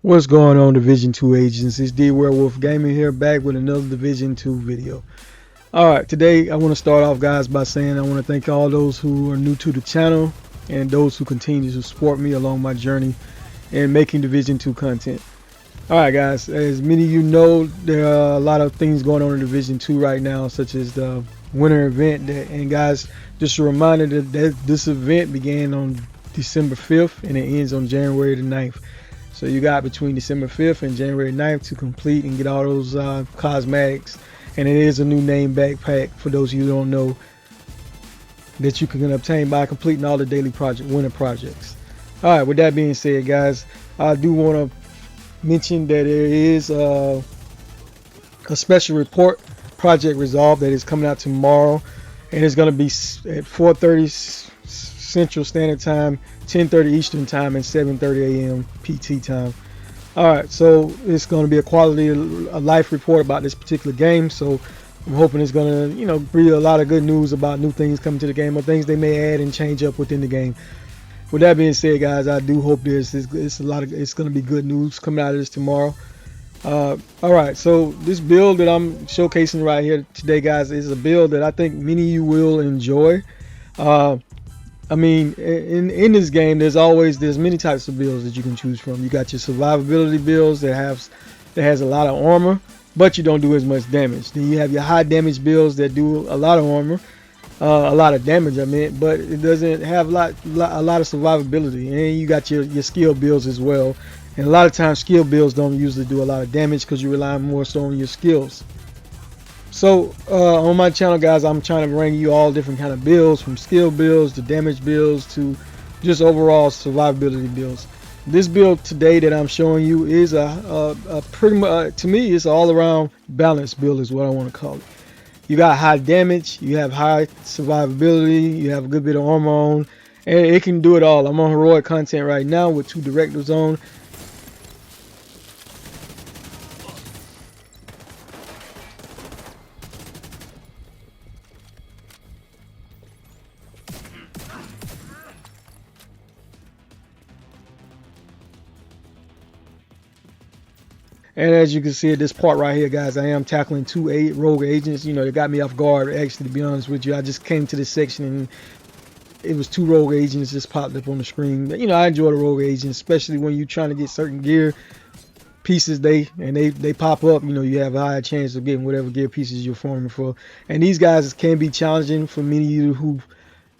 What's going on, Division 2 agents? It's D Werewolf Gaming here, back with another Division 2 video. Alright, today I want to start off, guys, by saying I want to thank all those who are new to the channel and those who continue to support me along my journey in making Division 2 content. Alright, guys, as many of you know, there are a lot of things going on in Division 2 right now, such as the winter event. And guys, just a reminder that this event began on December 5th and it ends on January the 9th. So you got between December 5th and January 9th to complete and get all those cosmetics. And it is a new name backpack, for those of you who don't know, that you can obtain by completing all the daily winter projects. Alright, with that being said, guys, I do want to mention that there is a special report, Project Resolve, that is coming out tomorrow. And it's going to be at 4:30 Central Standard Time, 10:30 Eastern Time, and 7:30 a.m. PT time. Alright, so it's going to be a quality of life report about this particular game. So I'm hoping it's going to, bring a lot of good news about new things coming to the game, or things they may add and change up within the game. With that being said, guys, I do hope it's going to be good news coming out of this tomorrow. Alright, so this build that I'm showcasing right here today, guys, is a build that I think many of you will enjoy. I mean, in this game, there's many types of builds that you can choose from. You got your survivability builds that has a lot of armor, but you don't do as much damage. Then you have your high damage builds that do a lot of armor, a lot of damage, but it doesn't have a lot of survivability. And you got your skill builds as well. And a lot of times, skill builds don't usually do a lot of damage because you rely more so on your skills. So on my channel, guys, I'm trying to bring you all different kind of builds, from skill builds to damage builds to just overall survivability builds. This build today that I'm showing you is a pretty much, to me, it's an all-around balanced build is what I want to call it. You got high damage, you have high survivability, you have a good bit of armor on, and it can do it all. I'm on heroic content right now with 2 directives on. And as you can see at this part right here, guys, I am tackling 2 rogue agents. They got me off guard, actually, to be honest with you. I just came to this section and it was 2 rogue agents just popped up on the screen. I enjoy the rogue agents, especially when you're trying to get certain gear pieces. They pop up. You have a higher chance of getting whatever gear pieces you're farming for. And these guys can be challenging for many of you who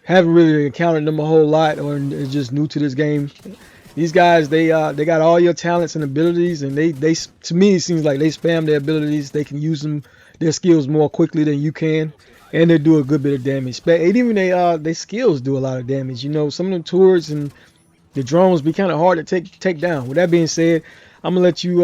haven't really encountered them a whole lot, or are just new to this game. These guys, they got all your talents and abilities, and they to me, it seems like they spam their abilities. They can use their skills more quickly than you can, and they do a good bit of damage. But even they skills do a lot of damage. Some of them turrets and the drones be kind of hard to take down. With that being said, I'm gonna let you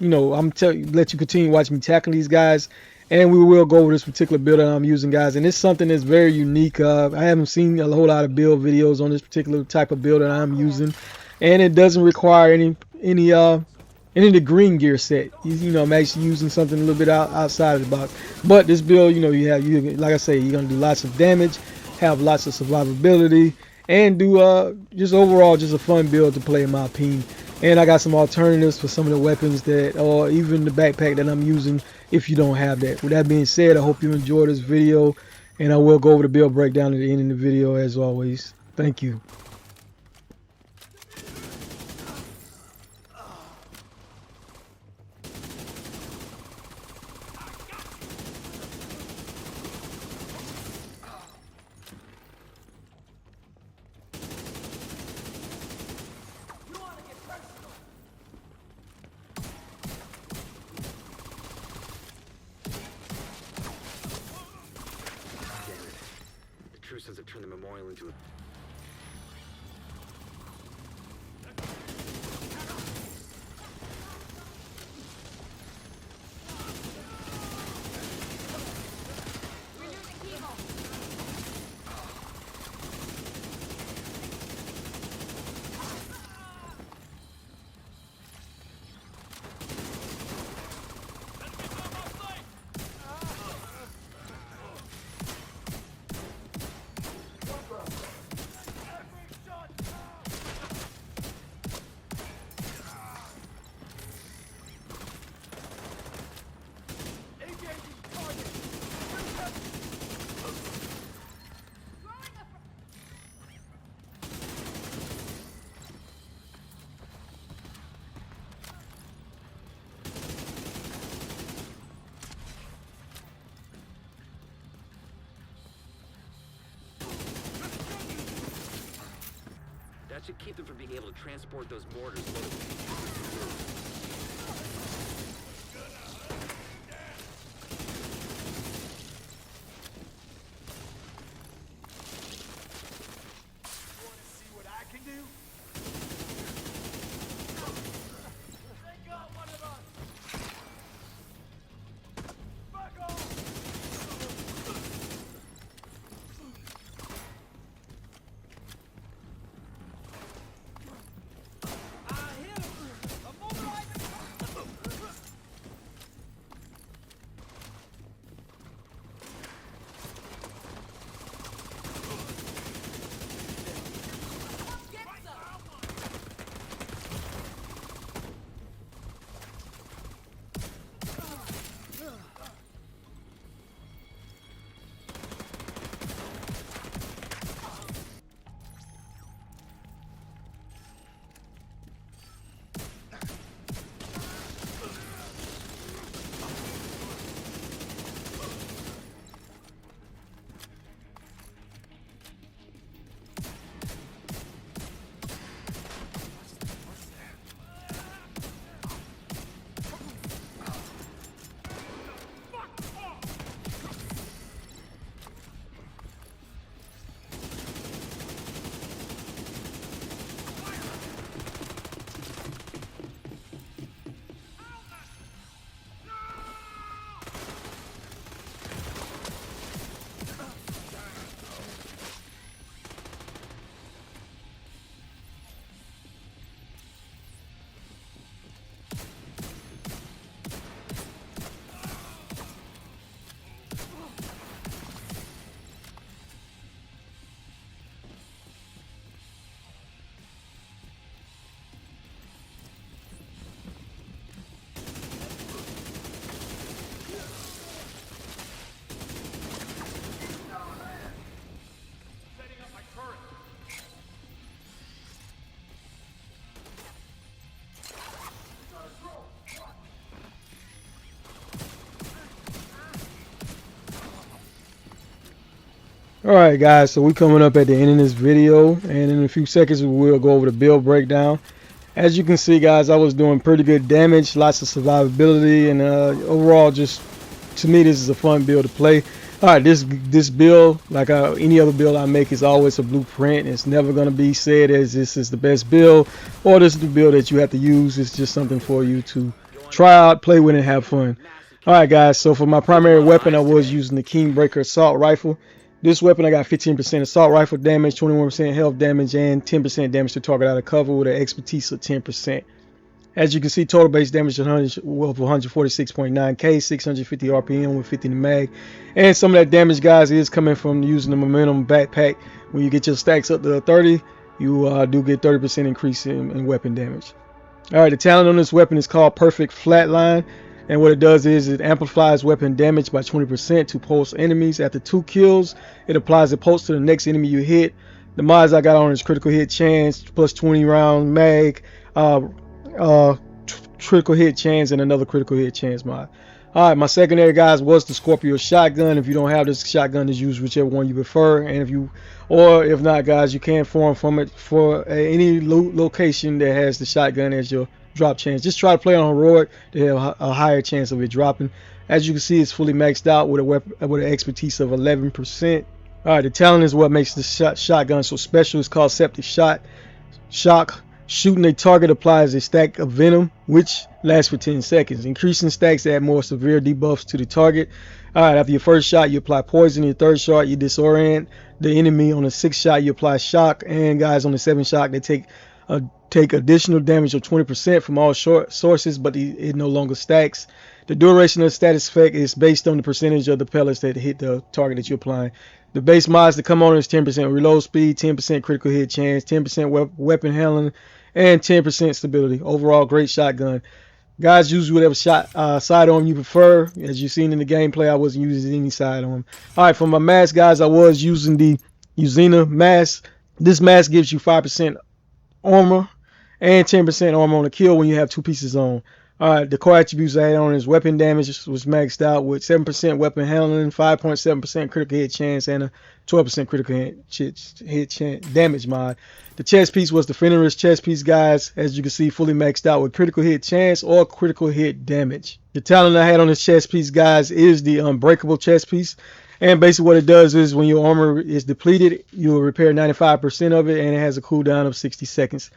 let you continue watching me tackle these guys, and we will go over this particular build that I'm using, guys. And it's something that's very unique. I haven't seen a whole lot of build videos on this particular type of build that I'm using, and it doesn't require any of the green gear set. I'm actually using something a little bit outside of the box. But this build, like I say, you're gonna do lots of damage, have lots of survivability, and do just overall just a fun build to play, in my opinion. And I got some alternatives for some of the weapons or even the backpack that I'm using if you don't have that. With that being said, I hope you enjoyed this video, and I will go over the build breakdown at the end of the video as always. Thank you. Truce have turned the memorial into a... That should keep them from being able to transport those mortars loaded with Alright guys, so we're coming up at the end of this video, and in a few seconds we will go over the build breakdown. As you can see guys, I was doing pretty good damage, lots of survivability, and overall just to me this is a fun build to play. Alright, this build, like any other build I make, is always a blueprint. It's never going to be said as this is the best build or this is the build that you have to use. It's just something for you to try out, play with, and have fun. Alright guys, so for my primary weapon I was using the Kingbreaker assault rifle. This weapon I got 15% assault rifle damage, 21% health damage, and 10% damage to target out of cover with an expertise of 10%. As you can see, total base damage of 146.9k, 650 RPM with 50 in the mag. And some of that damage, guys, is coming from using the momentum backpack. When you get your stacks up to 30, you do get 30% increase in weapon damage. Alright, the talent on this weapon is called Perfect Flatline. And what it does is it amplifies weapon damage by 20% to pulse enemies. After 2 kills, it applies a pulse to the next enemy you hit. The mods I got on is critical hit chance, plus 20 round mag, critical hit chance, and another critical hit chance mod. Alright, my secondary, guys, was the Scorpio shotgun. If you don't have this shotgun, just use whichever one you prefer. And if not, guys, you can farm from it for any location that has the shotgun as your drop chance. Just try to play on heroic to have a higher chance of it dropping. As you can see, it's fully maxed out with with an expertise of 11%. Alright, the talent is what makes the shotgun so special. It's called Septic Shock. Shooting a target applies a stack of venom, which lasts for 10 seconds. Increasing stacks add more severe debuffs to the target. Alright, after your first shot, you apply poison. Your third shot, you disorient the enemy. On the 6th shot, you apply shock. And guys, on the 7th shot, they take additional damage of 20% from all sources, but it no longer stacks. The duration of the status effect is based on the percentage of the pellets that hit the target that you're applying. The base mods that come on is 10% reload speed, 10% critical hit chance, 10% weapon handling, and 10% stability. Overall, great shotgun. Guys, use whatever sidearm you prefer. As you've seen in the gameplay, I wasn't using any sidearm. Alright, for my mask, guys, I was using the Uzina mask. This mask gives you 5% armor and 10% armor on the kill when you have 2 pieces on. Alright, the core attributes I had on is weapon damage was maxed out with 7% weapon handling, 5.7% critical hit chance, and a 12% critical hit chance damage mod. The chest piece was the Fenrir's chest piece, guys. As you can see, fully maxed out with critical hit chance or critical hit damage. The talent I had on this chest piece, guys, is the unbreakable chest piece. And basically what it does is when your armor is depleted, you'll repair 95% of it, and it has a cooldown of 60 seconds.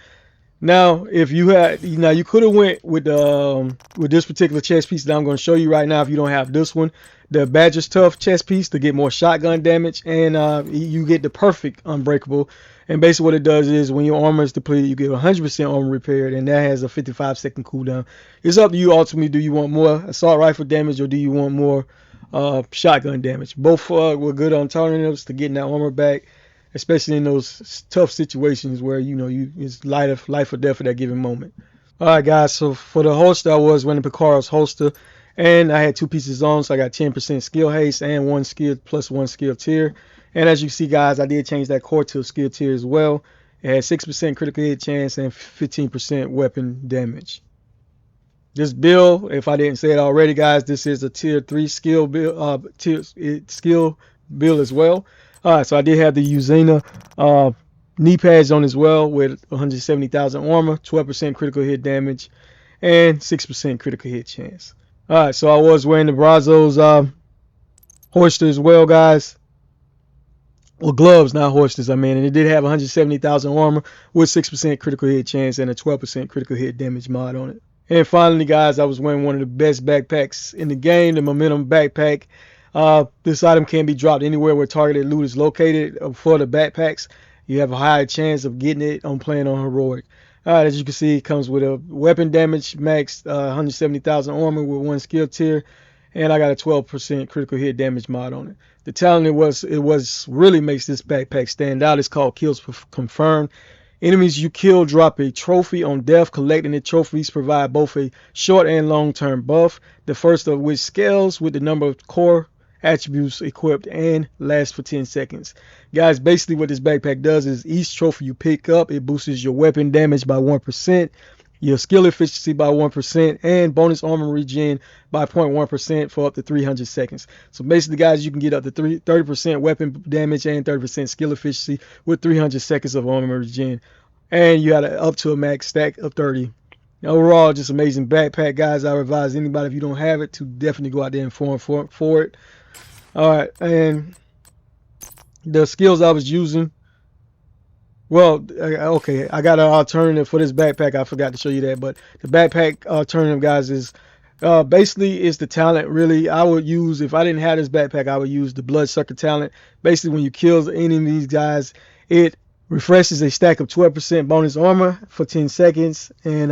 Now, if you had, you could have went with this particular chest piece that I'm going to show you right now. If you don't have this one, the Badger's Tough chest piece to get more shotgun damage, and you get the perfect unbreakable. And basically, what it does is when your armor is depleted, you get 100% armor repaired, and that has a 55-second cooldown. It's up to you ultimately. Do you want more assault rifle damage, or do you want more shotgun damage? Both were good alternatives to getting that armor back, especially in those tough situations where it's life or death at that given moment. All right, guys. So for the holster, I was running Picaro's holster, and I had two pieces on, so I got 10% skill haste and one skill plus one skill tier. And as you see, guys, I did change that core to a skill tier as well. It had 6% critical hit chance and 15% weapon damage. This build, if I didn't say it already, guys, this is a tier 3 skill build, skill build as well. All right, so I did have the Uzena knee pads on as well with 170,000 armor, 12% critical hit damage, and 6% critical hit chance. All right, so I was wearing the Brazos holster as well, guys. Well, gloves, not holsters, and it did have 170,000 armor with 6% critical hit chance and a 12% critical hit damage mod on it. And finally, guys, I was wearing one of the best backpacks in the game, the Momentum backpack. This item can be dropped anywhere where targeted loot is located. For the backpacks, you have a higher chance of getting it on playing on heroic. Alright, as you can see, it comes with a weapon damage max, 170,000 armor with one skill tier, and I got a 12% critical hit damage mod on it. The talent it was really makes this backpack stand out. It's called Kills Confirmed. Enemies you kill drop a trophy on death. Collecting the trophies provide both a short and long-term buff, the first of which scales with the number of core attributes equipped and lasts for 10 seconds. Guys, basically what this backpack does is each trophy you pick up, it boosts your weapon damage by 1%, your skill efficiency by 1%, and bonus armor regen by 0.1% for up to 300 seconds. So basically, guys, you can get up to 30% weapon damage and 30% skill efficiency with 300 seconds of armor regen. And you got up to a max stack of 30. Overall, just amazing backpack, guys. I advise anybody, if you don't have it, to definitely go out there and farm for it. All right, and the skills I was using. Well, okay, I got an alternative for this backpack. I forgot to show you that, but the backpack alternative, guys, is basically it's the talent. Really, I would use, if I didn't have this backpack, I would use the Bloodsucker talent. Basically, when you kill any of these guys, it refreshes a stack of 12% bonus armor for 10 seconds. And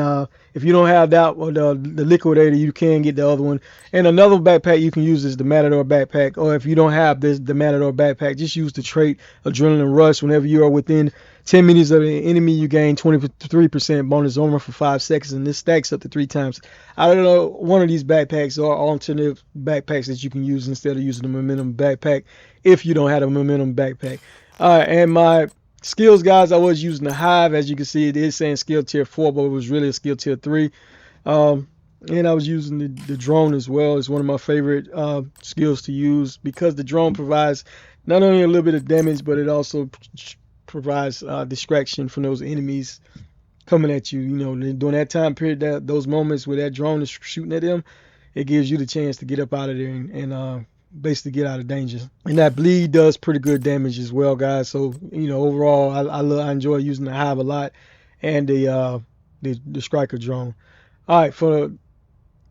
if you don't have that, or the liquidator, you can get the other one. And another backpack you can use is the Matador backpack. Or if you don't have the Matador backpack, just use the trait Adrenaline Rush. Whenever you are within 10 meters of an enemy, you gain 23% bonus armor for 5 seconds, and this stacks up to 3 times. I don't know, one of these backpacks are alternative backpacks that you can use instead of using the Momentum backpack if you don't have a Momentum backpack. Alright, and my skills, guys, I was using the Hive. As you can see, it is saying skill tier 4, but it was really a skill tier 3. And I was using the drone as well. It's one of my favorite skills to use because the drone provides not only a little bit of damage, but it also provides distraction from those enemies coming at you. During that time period, those moments where that drone is shooting at them, it gives you the chance to get up out of there and basically get out of danger. And that bleed does pretty good damage as well, guys. So overall, I enjoy using the Hive a lot, and the Striker drone. All right, for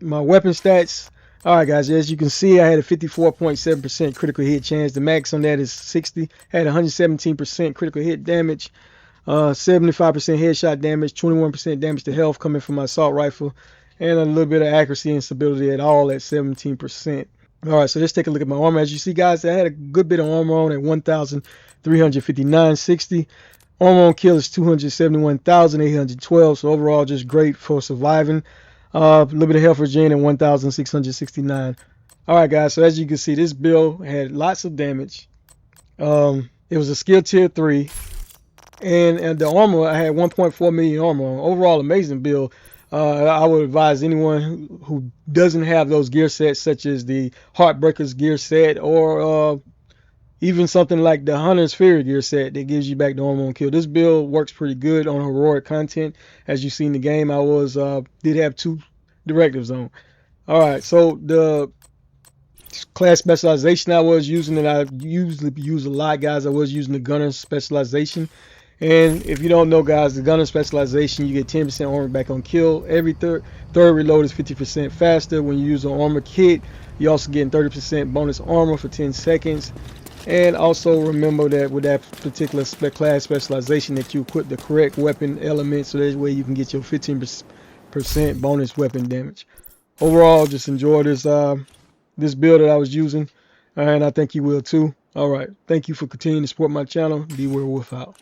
my weapon stats. All right, guys, as you can see, I had a 54.7% critical hit chance. The max on that is 60. Had 117% critical hit damage, 75% headshot damage, 21% damage to health coming from my assault rifle, and a little bit of accuracy and stability at all at 17%. All right, so let's take a look at my armor. As you see, guys, I had a good bit of armor on at 1,359.60. Armor on kill is 271,812. So overall, just great for surviving. A little bit of health regen at 1,669. All right, guys. So as you can see, this build had lots of damage. It was a skill tier 3, and the armor, I had 1.4 million armor on. Overall, amazing build. I would advise anyone who doesn't have those gear sets, such as the Heartbreakers gear set, or even something like the Hunter's Fury gear set that gives you back the armor on kill. This build works pretty good on heroic content. As you see in the game, I was did have 2 directives on. All right, so the class specialization I was using, that I usually use a lot, guys, I was using the gunner specialization. And if you don't know, guys, the gunner specialization, you get 10% armor back on kill. Every third reload is 50% faster. When you use an armor kit, you also get 30% bonus armor for 10 seconds. And also remember that with that particular class specialization, that you equip the correct weapon element, so that way you can get your 15% bonus weapon damage. Overall, just enjoy this build that I was using, and I think you will too. All right, thank you for continuing to support my channel. Be Werewolf out.